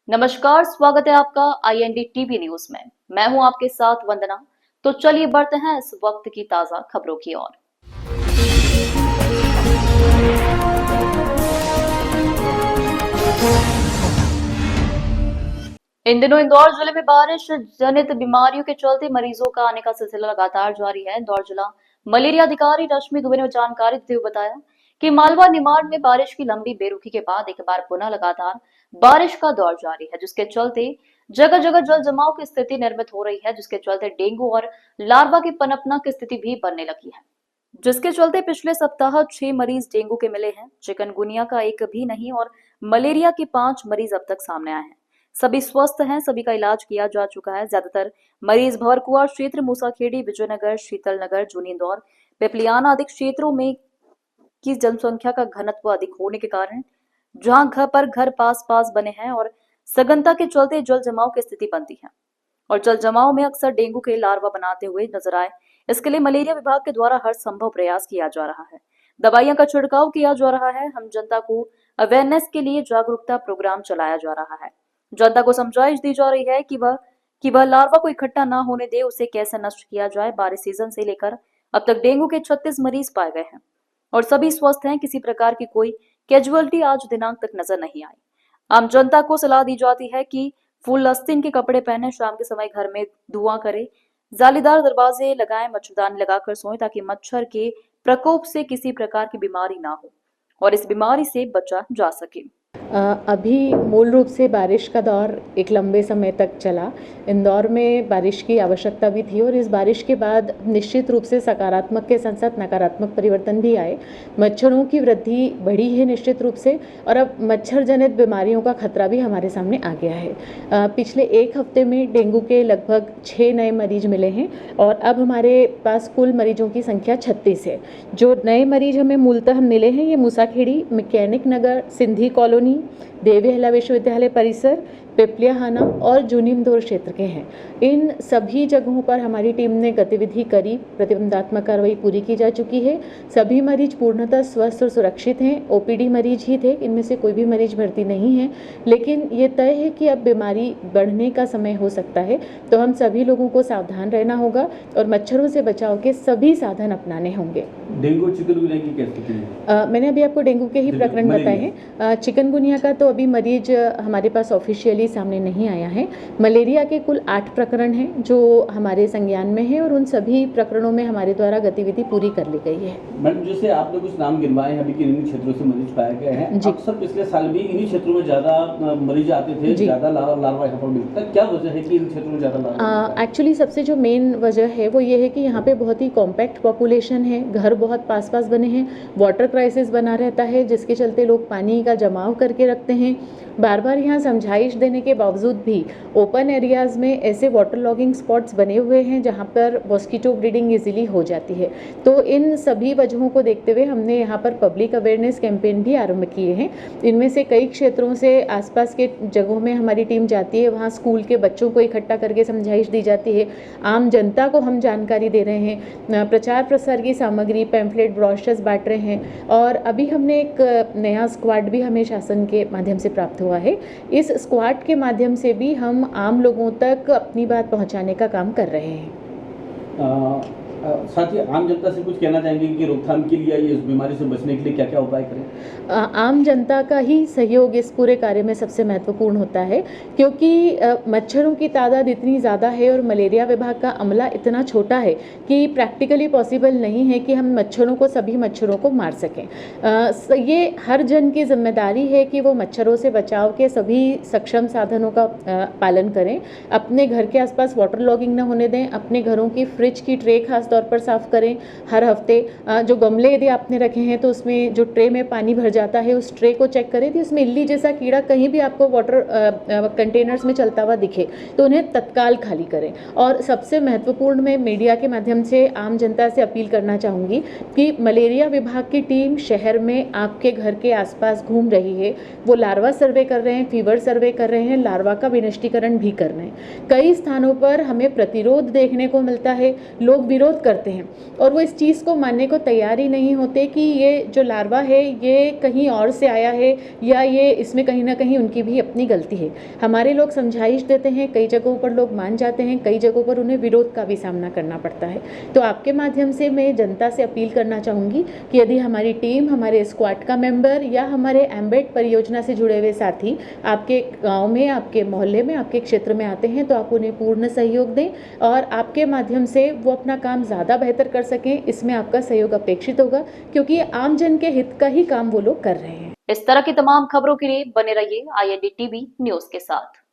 नमस्कार, स्वागत है आपका IND टीवी न्यूज में। मैं हूं आपके साथ वंदना। तो चलिए बढ़ते हैं इस वक्त की ताजा खबरों की ओर। इन दिनों इंदौर जिले में बारिश जनित बीमारियों के चलते मरीजों का आने का सिलसिला लगातार जारी है। इंदौर जिला मलेरिया अधिकारी रश्मि दुबे ने जानकारी देते हुए बताया कि मालवा निमाड़ में बारिश की लंबी बेरुखी के बाद एक बार पुनः लगातार बारिश का दौर जारी है, जिसके चलते जगह जगह जल जमाव की स्थिति निर्मित हो रही है, जिसके चलते डेंगू और लार्वा के पनपना की स्थिति भी बनने लगी है, जिसके चलते पिछले सप्ताह 6 मरीज डेंगू के मिले हैं। चिकनगुनिया का एक भी नहीं और मलेरिया के 5 मरीज अब तक सामने आए हैं। सभी स्वस्थ हैं, सभी का इलाज किया जा चुका है। ज्यादातर मरीज भवरकुआ क्षेत्र, मूसाखेड़ी, विजयनगर, शीतल नगर, जूनी इंदौर, पिपलियाना आदि क्षेत्रों में की जनसंख्या का घनत्व अधिक होने के कारण जहां घर पर घर पास पास बने हैं और सघनता के चलते जल जमाव की स्थिति बनती है और जल जमाव में अक्सर डेंगू के लार्वा बनाते हुए नजर आए। इसके लिए मलेरिया विभाग के द्वारा हर संभव प्रयास किया जा रहा है। दवाइयां का छिड़काव किया जा रहा है। हम जनता को अवेयरनेस के लिए जागरूकता प्रोग्राम चलाया जा रहा है। जनता को समझाइश दी जा रही है कि वह लार्वा को इकट्ठा न होने दे, उसे कैसे नष्ट किया जाए। बारिश सीजन से लेकर अब तक डेंगू के 36 मरीज पाए गए हैं और सभी स्वस्थ हैं। किसी प्रकार की कोई कैजुअलिटी आज दिनांक तक नजर नहीं आई। आम जनता को सलाह दी जाती है कि फुल आस्तीन के कपड़े पहने, शाम के समय घर में धुआं करें, जालीदार दरवाजे लगाएं, मच्छरदानी लगाकर सोएं ताकि मच्छर के प्रकोप से किसी प्रकार की बीमारी ना हो और इस बीमारी से बचा जा सके। अभी मूल रूप से बारिश का दौर एक लंबे समय तक चला। इंदौर में बारिश की आवश्यकता भी थी और इस बारिश के बाद निश्चित रूप से सकारात्मक के साथ साथ नकारात्मक परिवर्तन भी आए। मच्छरों की वृद्धि बढ़ी है निश्चित रूप से और अब मच्छर जनित बीमारियों का खतरा भी हमारे सामने आ गया है। पिछले एक हफ्ते में डेंगू के लगभग 6 नए मरीज मिले हैं और अब हमारे पास कुल मरीजों की संख्या 36 है। जो नए मरीज हमें मूलतः मिले हैं ये मूसाखेड़ी, मैकेनिक नगर, सिंधी कॉलोनी, देवीहला विश्वविद्यालय परिसर, पिपलियाहाना और जूनी इंदौर क्षेत्र के हैं। इन सभी जगहों पर हमारी टीम ने गतिविधि करी, प्रतिबंधात्मक कार्रवाई पूरी की जा चुकी है। सभी मरीज पूर्णतः स्वस्थ और सुरक्षित हैं। OPD मरीज ही थे, इनमें से कोई भी मरीज भर्ती नहीं है, लेकिन ये तय है कि अब बीमारी बढ़ने का समय हो सकता है, तो हम सभी लोगों को सावधान रहना होगा और मच्छरों से बचाव के सभी साधन अपनाने होंगे। डेंगू चिकनगुनिया की क्या स्थिति है? मैंने अभी आपको डेंगू के ही प्रकरण बताए हैं। चिकनगुनिया का तो अभी मरीज हमारे पास ऑफिशियली सामने नहीं आया है। मलेरिया के कुल 8 प्रकरण हैं जो हमारे संज्ञान में हैं और उन सभी प्रकरणों में हमारे द्वारा गतिविधि पूरी कर ली गई है। मैडम, जैसे आपने कुछ नाम गिनवाए हैं अभी कि इन्हीं क्षेत्रों से मरीज पाए गए हैं, अक्सर पिछले साल भी इन्हीं क्षेत्रों में ज्यादा मरीज आते थे, ज्यादा लार्वा यहाँ पर मिलता है। क्या वजह है कि इन क्षेत्रों में ज्यादा लार्वा? एक्चुअली सबसे जो मेन वजह है वो ये है कि यहाँ पे बहुत ही कॉम्पैक्ट पॉपुलेशन है, घर बहुत पास पास बने हैं, वाटर क्राइसिस बना रहता है जिसके चलते लोग पानी का जमाव करके रखते हैं। बार बार यहाँ समझाइश देने के बावजूद भी ओपन एरियाज में ऐसे वाटर लॉगिंग स्पॉट्स बने हुए हैं जहाँ पर मॉस्किटो ब्रीडिंग इजीली हो जाती है। तो इन सभी वजहों को देखते हुए हमने यहाँ पर पब्लिक अवेयरनेस कैंपेन भी आरंभ किए हैं। इनमें से कई क्षेत्रों से आसपास के जगहों में हमारी टीम जाती है, वहाँ स्कूल के बच्चों को इकट्ठा करके समझाइश दी जाती है। आम जनता को हम जानकारी दे रहे हैं, प्रचार प्रसार की सामग्री, पैम्फलेट, ब्रॉशर्स बांट रहे हैं और अभी हमने एक नया स्क्वाड भी हमें शासन के माध्यम से प्राप्त हुआ है। इस स्क्वाड के माध्यम से भी हम आम लोगों तक अपनी बात पहुंचाने का काम कर रहे हैं। साथ ही आम जनता से कुछ कहना चाहेंगे कि रोकथाम के लिए इस बीमारी से बचने के लिए क्या क्या उपाय करें? आम जनता का ही सहयोग इस पूरे कार्य में सबसे महत्वपूर्ण होता है, क्योंकि मच्छरों की तादाद इतनी ज़्यादा है और मलेरिया विभाग का अमला इतना छोटा है कि प्रैक्टिकली पॉसिबल नहीं है कि हम सभी मच्छरों को मार सकें। ये हर जन की जिम्मेदारी है कि वो मच्छरों से बचाव के सभी सक्षम साधनों का पालन करें। अपने घर के आसपास वाटर लॉगिंग न होने दें, अपने घरों की फ्रिज की ट्रे खास तौर पर साफ करें हर हफ्ते। जो गमले यदि आपने रखे हैं तो उसमें जो ट्रे में पानी भर जाता है उस ट्रे को चेक करें कि उसमें इल्ली जैसा कीड़ा कहीं भी आपको वाटर कंटेनर्स में चलता हुआ दिखे तो उन्हें तत्काल खाली करें। और सबसे महत्वपूर्ण मैं मीडिया के माध्यम से आम जनता से अपील करना चाहूँगी कि मलेरिया विभाग की टीम शहर में आपके घर के आसपास घूम रही है, वो लार्वा सर्वे कर रहे हैं, फीवर सर्वे कर रहे हैं, लार्वा का विनष्टीकरण भी कर रहे हैं। कई स्थानों पर हमें प्रतिरोध देखने को मिलता है, लोग विरोध विरोध करते हैं और वो इस चीज़ को मानने को तैयार ही नहीं होते कि ये जो लार्वा है ये कहीं और से आया है या ये इसमें कहीं ना कहीं उनकी भी अपनी गलती है। हमारे लोग समझाइश देते हैं, कई जगहों पर लोग मान जाते हैं, कई जगहों पर उन्हें विरोध का भी सामना करना पड़ता है। तो आपके माध्यम से मैं जनता से अपील करना चाहूँगी कि यदि हमारी टीम, हमारे स्क्वाड का मेंबर या हमारे एम्बेड परियोजना से जुड़े हुए साथी आपके गांव में, आपके मोहल्ले में, आपके क्षेत्र में आते हैं तो आप उन्हें पूर्ण सहयोग दें और आपके माध्यम से वो अपना काम ज़्यादा बेहतर कर सकें, इसमें आपका सहयोग अपेक्षित होगा क्योंकि आम जन के हित का ही काम वो लोग कर रहे हैं। इस तरह की तमाम खबरों के लिए बने रहिए IND-TV न्यूज के साथ।